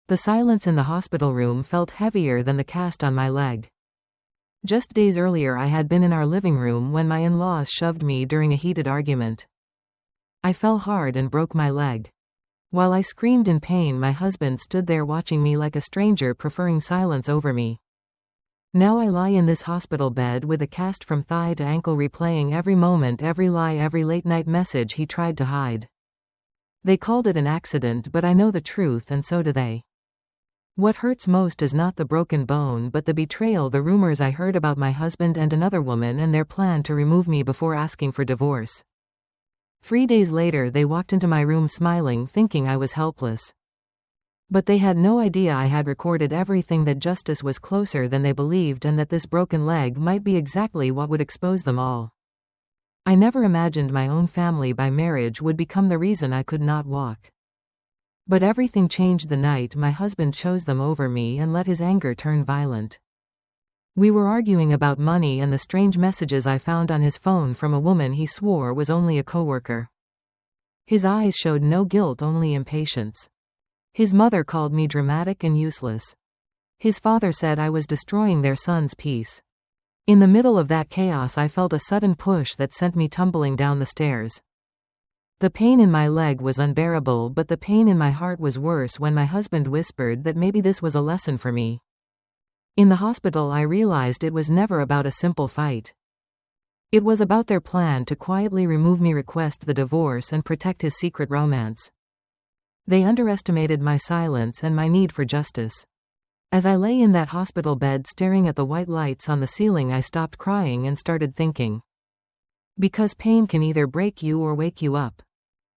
The silence in the hospital room felt heavier than the cast on my leg. Just days earlier I had been in our living room when my in-laws shoved me during a heated argument. I fell hard and broke my leg. While I screamed in pain, my husband stood there watching me like a stranger, preferring silence over me. Now I lie in this hospital bed with a cast from thigh to ankle, replaying every moment, every lie, every late-night message he tried to hide. They called it an accident, but I know the truth, and so do they. What hurts most is not the broken bone but the betrayal, the rumors I heard about my husband and another woman and their plan to remove me before asking for divorce. 3 days later they walked into my room smiling, thinking I was helpless. But they had no idea I had recorded everything, that justice was closer than they believed, and that this broken leg might be exactly what would expose them all. I never imagined my own family by marriage would become the reason I could not walk. But everything changed the night my husband chose them over me and let his anger turn violent. We were arguing about money and the strange messages I found on his phone from a woman he swore was only a coworker. His eyes showed no guilt, only impatience. His mother called me dramatic and useless. His father said I was destroying their son's peace. In the middle of that chaos I felt a sudden push that sent me tumbling down the stairs. The pain in my leg was unbearable, but the pain in my heart was worse when my husband whispered that maybe this was a lesson for me. In the hospital I realized it was never about a simple fight. It was about their plan to quietly remove me, request the divorce, and protect his secret romance. They underestimated my silence and my need for justice. As I lay in that hospital bed staring at the white lights on the ceiling, I stopped crying and started thinking. Because pain can either break you or wake you up.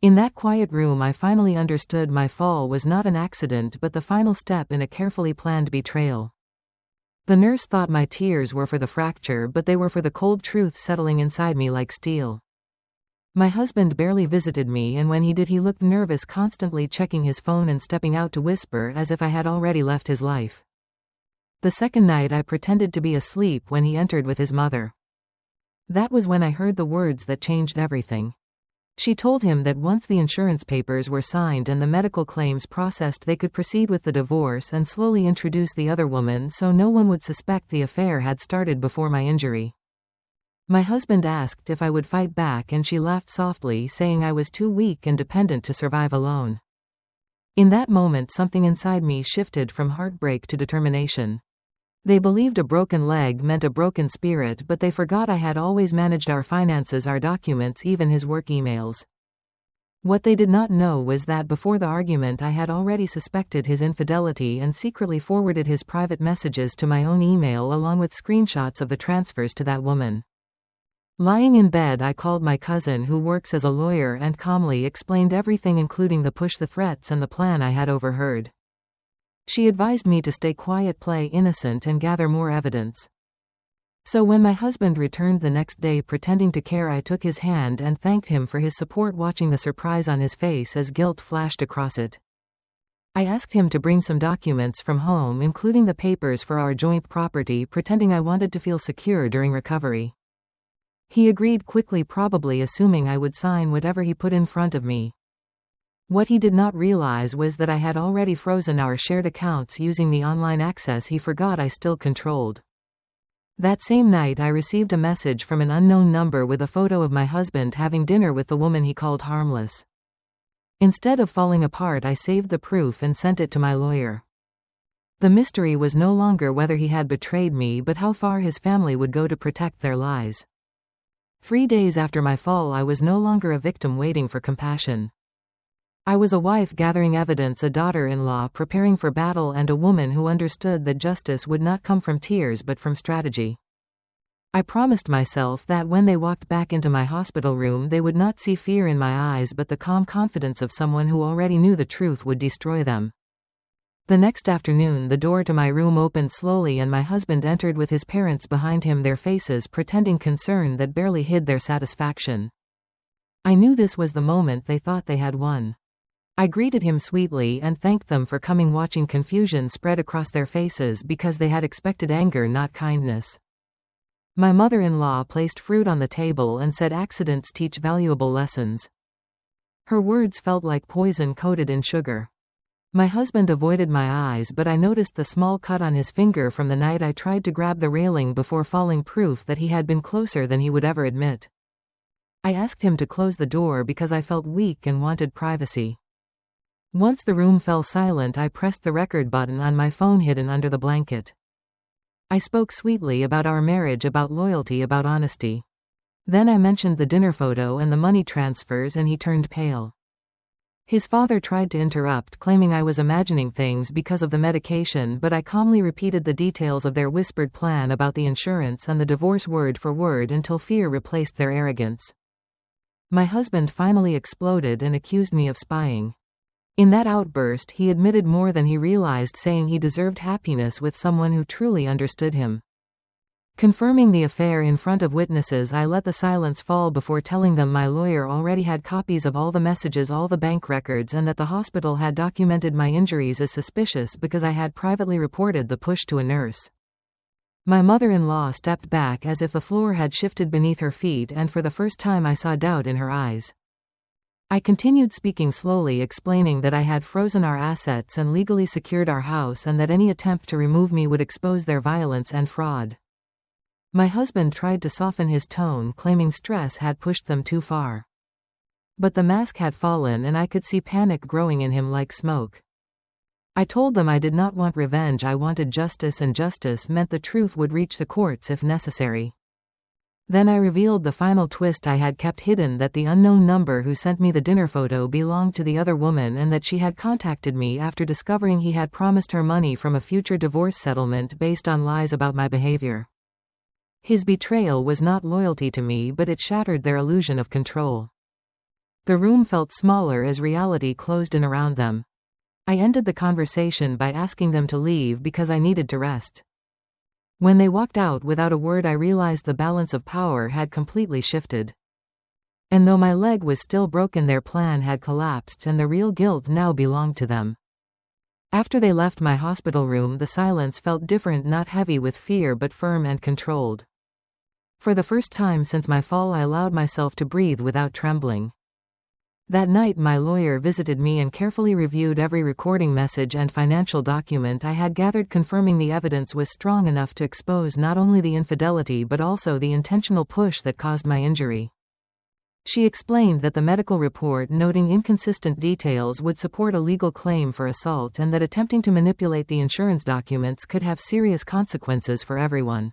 In that quiet room I finally understood my fall was not an accident but the final step in a carefully planned betrayal. The nurse thought my tears were for the fracture, but they were for the cold truth settling inside me like steel. My husband barely visited me, and when he did he looked nervous, constantly checking his phone and stepping out to whisper, as if I had already left his life. The second night I pretended to be asleep when he entered with his mother. That was when I heard the words that changed everything. She told him that once the insurance papers were signed and the medical claims processed, they could proceed with the divorce and slowly introduce the other woman so no one would suspect the affair had started before my injury. My husband asked if I would fight back, and she laughed softly, saying I was too weak and dependent to survive alone. In that moment something inside me shifted from heartbreak to determination. They believed a broken leg meant a broken spirit, but they forgot I had always managed our finances, our documents, even his work emails. What they did not know was that before the argument I had already suspected his infidelity and secretly forwarded his private messages to my own email along with screenshots of the transfers to that woman. Lying in bed I called my cousin, who works as a lawyer, and calmly explained everything, including the push, the threats, and the plan I had overheard. She advised me to stay quiet, play innocent, and gather more evidence. So when my husband returned the next day pretending to care, I took his hand and thanked him for his support, watching the surprise on his face as guilt flashed across it. I asked him to bring some documents from home, including the papers for our joint property, pretending I wanted to feel secure during recovery. He agreed quickly, probably assuming I would sign whatever he put in front of me. What he did not realize was that I had already frozen our shared accounts using the online access he forgot I still controlled. That same night I received a message from an unknown number with a photo of my husband having dinner with the woman he called harmless. Instead of falling apart, I saved the proof and sent it to my lawyer. The mystery was no longer whether he had betrayed me, but how far his family would go to protect their lies. 3 days after my fall, I was no longer a victim waiting for compassion. I was a wife gathering evidence, a daughter-in-law preparing for battle, and a woman who understood that justice would not come from tears but from strategy. I promised myself that when they walked back into my hospital room they would not see fear in my eyes but the calm confidence of someone who already knew the truth would destroy them. The next afternoon the door to my room opened slowly and my husband entered with his parents behind him, their faces pretending concern that barely hid their satisfaction. I knew this was the moment they thought they had won. I greeted him sweetly and thanked them for coming, watching confusion spread across their faces because they had expected anger, not kindness. My mother-in-law placed fruit on the table and said accidents teach valuable lessons. Her words felt like poison coated in sugar. My husband avoided my eyes, but I noticed the small cut on his finger from the night I tried to grab the railing before falling, proof that he had been closer than he would ever admit. I asked him to close the door because I felt weak and wanted privacy. Once the room fell silent, I pressed the record button on my phone hidden under the blanket. I spoke sweetly about our marriage, about loyalty, about honesty. Then I mentioned the dinner photo and the money transfers, and he turned pale. His father tried to interrupt, claiming I was imagining things because of the medication, but I calmly repeated the details of their whispered plan about the insurance and the divorce word for word until fear replaced their arrogance. My husband finally exploded and accused me of spying. In that outburst, he admitted more than he realized, saying he deserved happiness with someone who truly understood him. Confirming the affair in front of witnesses, I let the silence fall before telling them my lawyer already had copies of all the messages, all the bank records, and that the hospital had documented my injuries as suspicious because I had privately reported the push to a nurse. My mother-in-law stepped back as if the floor had shifted beneath her feet, and for the first time I saw doubt in her eyes. I continued speaking slowly, explaining that I had frozen our assets and legally secured our house, and that any attempt to remove me would expose their violence and fraud. My husband tried to soften his tone, claiming stress had pushed them too far. But the mask had fallen, and I could see panic growing in him like smoke. I told them I did not want revenge, I wanted justice, and justice meant the truth would reach the courts if necessary. Then I revealed the final twist I had kept hidden, that the unknown number who sent me the dinner photo belonged to the other woman, and that she had contacted me after discovering he had promised her money from a future divorce settlement based on lies about my behavior. His betrayal was not loyalty to me, but it shattered their illusion of control. The room felt smaller as reality closed in around them. I ended the conversation by asking them to leave because I needed to rest. When they walked out without a word, I realized the balance of power had completely shifted. And though my leg was still broken, their plan had collapsed, and the real guilt now belonged to them. After they left my hospital room, the silence felt different, not heavy with fear but firm and controlled. For the first time since my fall, I allowed myself to breathe without trembling. That night my lawyer visited me and carefully reviewed every recording message and financial document I had gathered, confirming the evidence was strong enough to expose not only the infidelity but also the intentional push that caused my injury. She explained that the medical report noting inconsistent details would support a legal claim for assault, and that attempting to manipulate the insurance documents could have serious consequences for everyone.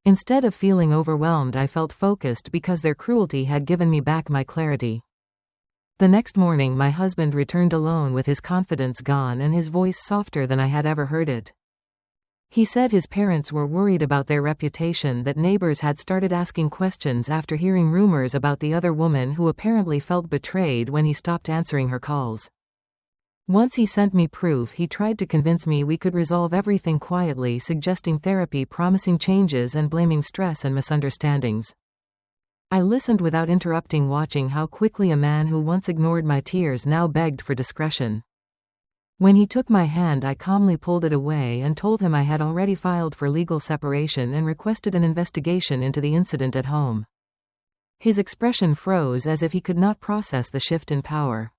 Instead of feeling overwhelmed, I felt focused because their cruelty had given me back my clarity. The next morning my husband returned alone with his confidence gone and his voice softer than I had ever heard it. He said his parents were worried about their reputation, that neighbors had started asking questions after hearing rumors about the other woman who apparently felt betrayed when he stopped answering her calls. Once he sent me proof, he tried to convince me we could resolve everything quietly, suggesting therapy, promising changes, and blaming stress and misunderstandings. I listened without interrupting, watching how quickly a man who once ignored my tears now begged for discretion. When he took my hand, I calmly pulled it away and told him I had already filed for legal separation and requested an investigation into the incident at home. His expression froze as if he could not process the shift in power.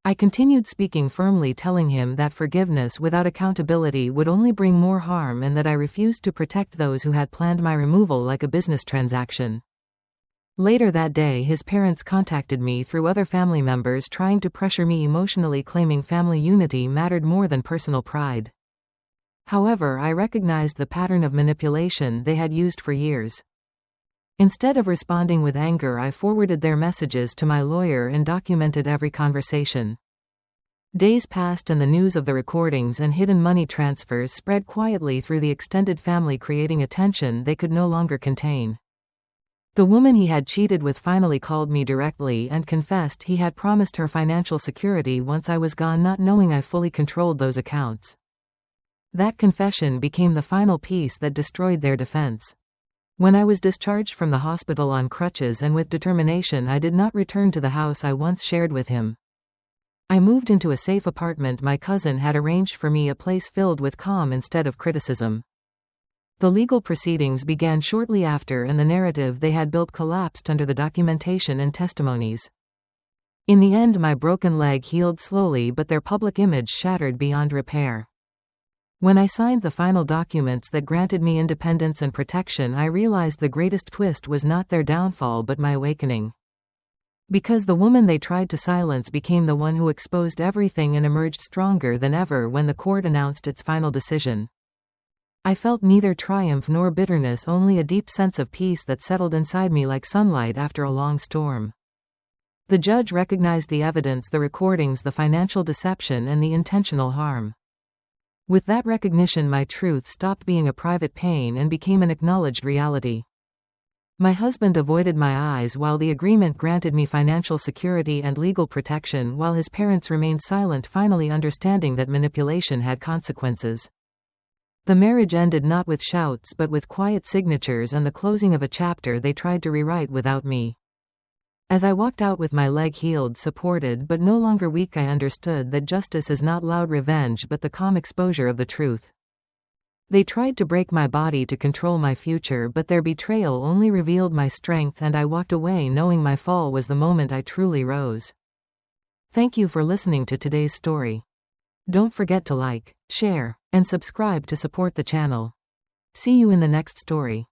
I continued speaking firmly, telling him that forgiveness without accountability would only bring more harm, and that I refused to protect those who had planned my removal like a business transaction. Later that day, his parents contacted me through other family members, trying to pressure me emotionally, claiming family unity mattered more than personal pride. However, I recognized the pattern of manipulation they had used for years. Instead of responding with anger, I forwarded their messages to my lawyer and documented every conversation. Days passed and the news of the recordings and hidden money transfers spread quietly through the extended family, creating a tension they could no longer contain. The woman he had cheated with finally called me directly and confessed he had promised her financial security once I was gone, not knowing I fully controlled those accounts. That confession became the final piece that destroyed their defense. When I was discharged from the hospital on crutches and with determination, I did not return to the house I once shared with him. I moved into a safe apartment my cousin had arranged for me, a place filled with calm instead of criticism. The legal proceedings began shortly after, and the narrative they had built collapsed under the documentation and testimonies. In the end, my broken leg healed slowly, but their public image shattered beyond repair. When I signed the final documents that granted me independence and protection, I realized the greatest twist was not their downfall but my awakening. Because the woman they tried to silence became the one who exposed everything and emerged stronger than ever when the court announced its final decision. I felt neither triumph nor bitterness, only a deep sense of peace that settled inside me like sunlight after a long storm. The judge recognized the evidence, the recordings, the financial deception, and the intentional harm. With that recognition, my truth stopped being a private pain and became an acknowledged reality. My husband avoided my eyes while the agreement granted me financial security and legal protection, while his parents remained silent, finally understanding that manipulation had consequences. The marriage ended not with shouts but with quiet signatures and the closing of a chapter they tried to rewrite without me. As I walked out with my leg healed, supported but no longer weak, I understood that justice is not loud revenge but the calm exposure of the truth. They tried to break my body to control my future, but their betrayal only revealed my strength, and I walked away knowing my fall was the moment I truly rose. Thank you for listening to today's story. Don't forget to like, share, and subscribe to support the channel. See you in the next story.